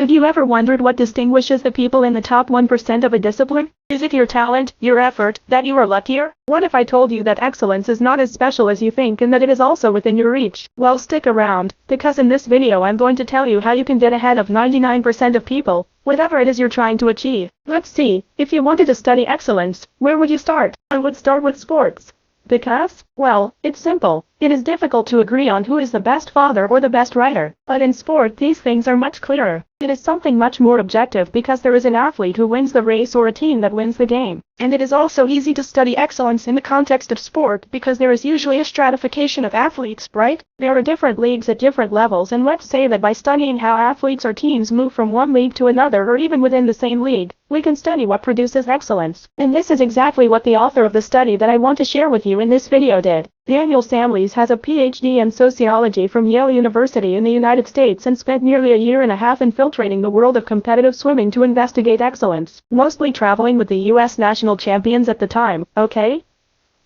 Have you ever wondered what distinguishes the people in the top 1% of a discipline? Is it your talent, your effort, that you are luckier? What if I told you that excellence is not as special as you think and that it is also within your reach? Well, stick around, because in this video I'm going to tell you how you can get ahead of 99% of people, whatever it is you're trying to achieve. Let's see, if you wanted to study excellence, where would you start? I would start with sports. Because, well, it's simple. It is difficult to agree on who is the best father or the best writer, but in sport these things are much clearer. It is something much more objective because there is an athlete who wins the race or a team that wins the game. And it is also easy to study excellence in the context of sport because there is usually a stratification of athletes, right? There are different leagues at different levels, and let's say that by studying how athletes or teams move from one league to another or even within the same league, we can study what produces excellence. And this is exactly what the author of the study that I want to share with you in this video did. Daniel Samlees has a PhD in sociology from Yale University in the United States and spent nearly a year and a half infiltrating the world of competitive swimming to investigate excellence, mostly traveling with the US national champions at the time, okay?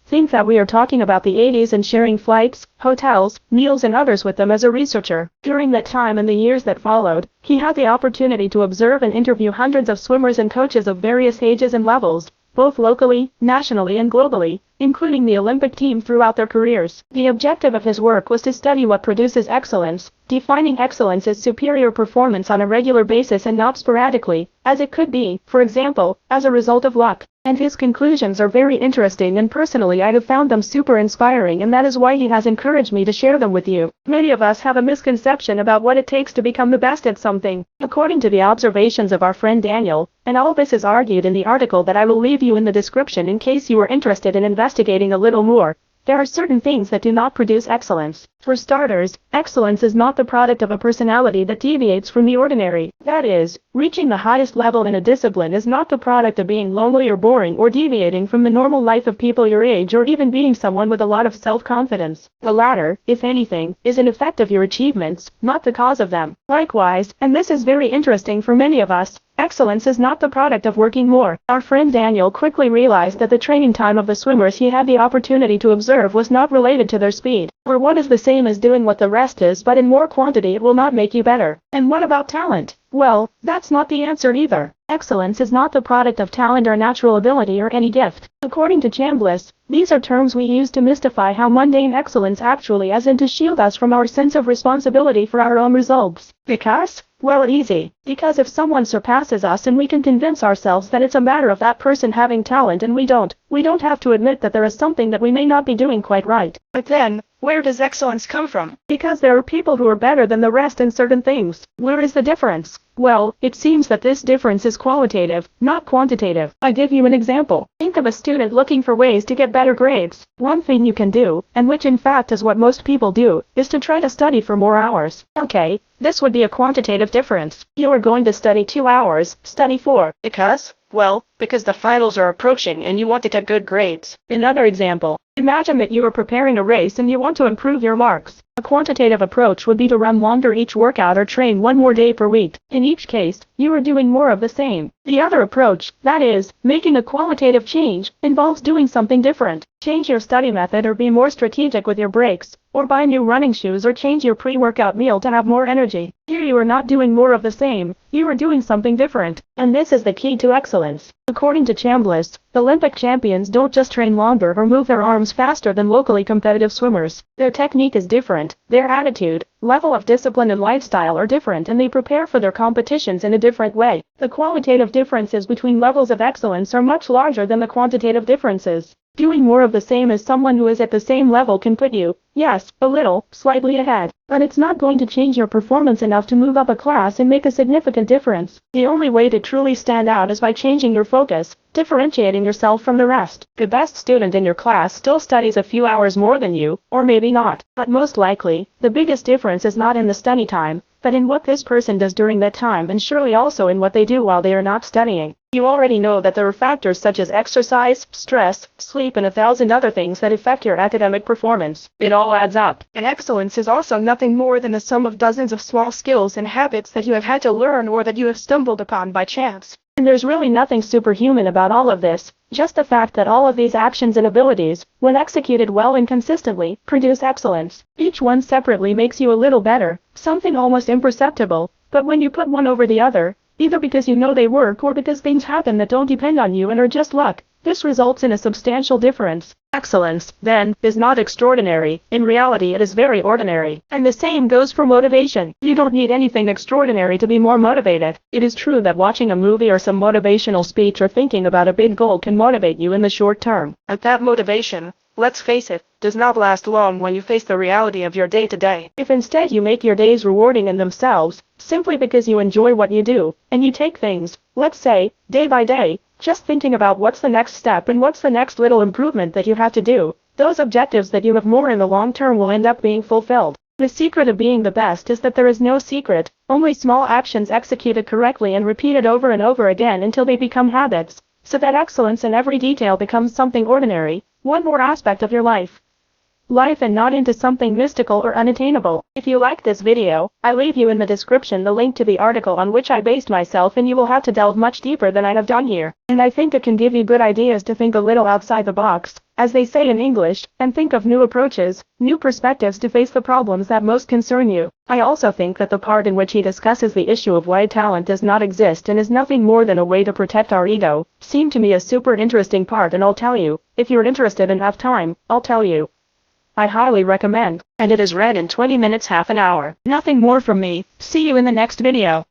Think that we are talking about the 80s and sharing flights, hotels, meals and others with them as a researcher. During that time and the years that followed, he had the opportunity to observe and interview hundreds of swimmers and coaches of various ages and levels, both locally, nationally and globally, including the Olympic team throughout their careers. The objective of his work was to study what produces excellence, defining excellence as superior performance on a regular basis and not sporadically, as it could be, for example, as a result of luck. And his conclusions are very interesting, and personally I have found them super inspiring, and that is why he has encouraged me to share them with you. Many of us have a misconception about what it takes to become the best at something, according to the observations of our friend Daniel, and all this is argued in the article that I will leave you in the description in case you are interested in investigating a little more. There are certain things that do not produce excellence. For starters, excellence is not the product of a personality that deviates from the ordinary. That is, reaching the highest level in a discipline is not the product of being lonely or boring or deviating from the normal life of people your age or even being someone with a lot of self-confidence. The latter, if anything, is an effect of your achievements, not the cause of them. Likewise, and this is very interesting for many of us, excellence is not the product of working more. Our friend Daniel quickly realized that the training time of the swimmers he had the opportunity to observe was not related to their speed, or what is the same as doing what the rest is, but in more quantity it will not make you better. And what about talent? Well, that's not the answer either. Excellence is not the product of talent or natural ability or any gift. According to Chambliss, these are terms we use to mystify how mundane excellence actually is and to shield us from our sense of responsibility for our own results. Because? Well, easy. Because if someone surpasses us and we can convince ourselves that it's a matter of that person having talent and we don't have to admit that there is something that we may not be doing quite right. But then, where does excellence come from? Because there are people who are better than the rest in certain things. Where is the difference? Well, it seems that this difference is qualitative, not quantitative. I give you an example. Think of a student looking for ways to get better grades. One thing you can do, and which in fact is what most people do, is to try to study for more hours. Okay, this would be a quantitative difference. You are going to study 2 hours, study 4. Because? Well, because the finals are approaching and you want to get good grades. Another example. Imagine that you are preparing a race and you want to improve your marks. A quantitative approach would be to run longer each workout or train one more day per week. In each case, you are doing more of the same. The other approach, that is, making a qualitative change, involves doing something different. Change your study method or be more strategic with your breaks, or buy new running shoes or change your pre-workout meal to have more energy. Here you are not doing more of the same, you are doing something different. And this is the key to excellence. According to Chambliss, Olympic champions don't just train longer or move their arms faster than locally competitive swimmers. Their technique is different, their attitude, level of discipline and lifestyle are different, and they prepare for their competitions in a different way. The qualitative differences between levels of excellence are much larger than the quantitative differences. Doing more of the same as someone who is at the same level can put you, yes, a little, slightly ahead, but it's not going to change your performance enough to move up a class and make a significant difference. The only way to truly stand out is by changing your focus, differentiating yourself from the rest. The best student in your class still studies a few hours more than you, or maybe not, but most likely, the biggest difference is not in the study time, but in what this person does during that time, and surely also in what they do while they are not studying. You already know that there are factors such as exercise, stress, sleep and 1,000 other things that affect your academic performance. It all adds up. And excellence is also nothing more than the sum of dozens of small skills and habits that you have had to learn or that you have stumbled upon by chance. And there's really nothing superhuman about all of this, just the fact that all of these actions and abilities, when executed well and consistently, produce excellence. Each one separately makes you a little better, something almost imperceptible, But when you put one over the other, either because you know they work or because things happen that don't depend on you and are just luck, this results in a substantial difference. Excellence, then, is not extraordinary. In reality, it is very ordinary. And the same goes for motivation. You don't need anything extraordinary to be more motivated. It is true that watching a movie or some motivational speech or thinking about a big goal can motivate you in the short term. But that motivation, let's face it, does not last long when you face the reality of your day-to-day. If instead you make your days rewarding in themselves, simply because you enjoy what you do, and you take things, let's say, day by day, just thinking about what's the next step and what's the next little improvement that you have to do, those objectives that you have more in the long term will end up being fulfilled. The secret of being the best is that there is no secret, only small actions executed correctly and repeated over and over again until they become habits, so that excellence in every detail becomes something ordinary, one more aspect of your life, and not into something mystical or unattainable. If you liked this video, I leave you in the description the link to the article on which I based myself, and you will have to delve much deeper than I have done here. And I think it can give you good ideas to think a little outside the box, as they say in English, and think of new approaches, new perspectives to face the problems that most concern you. I also think that the part in which he discusses the issue of why talent does not exist and is nothing more than a way to protect our ego, seemed to me a super interesting part, and I'll tell you, if you're interested and have time, I'll tell you. I highly recommend, and it is read in 20 minutes, half an hour. Nothing more from me. See you in the next video.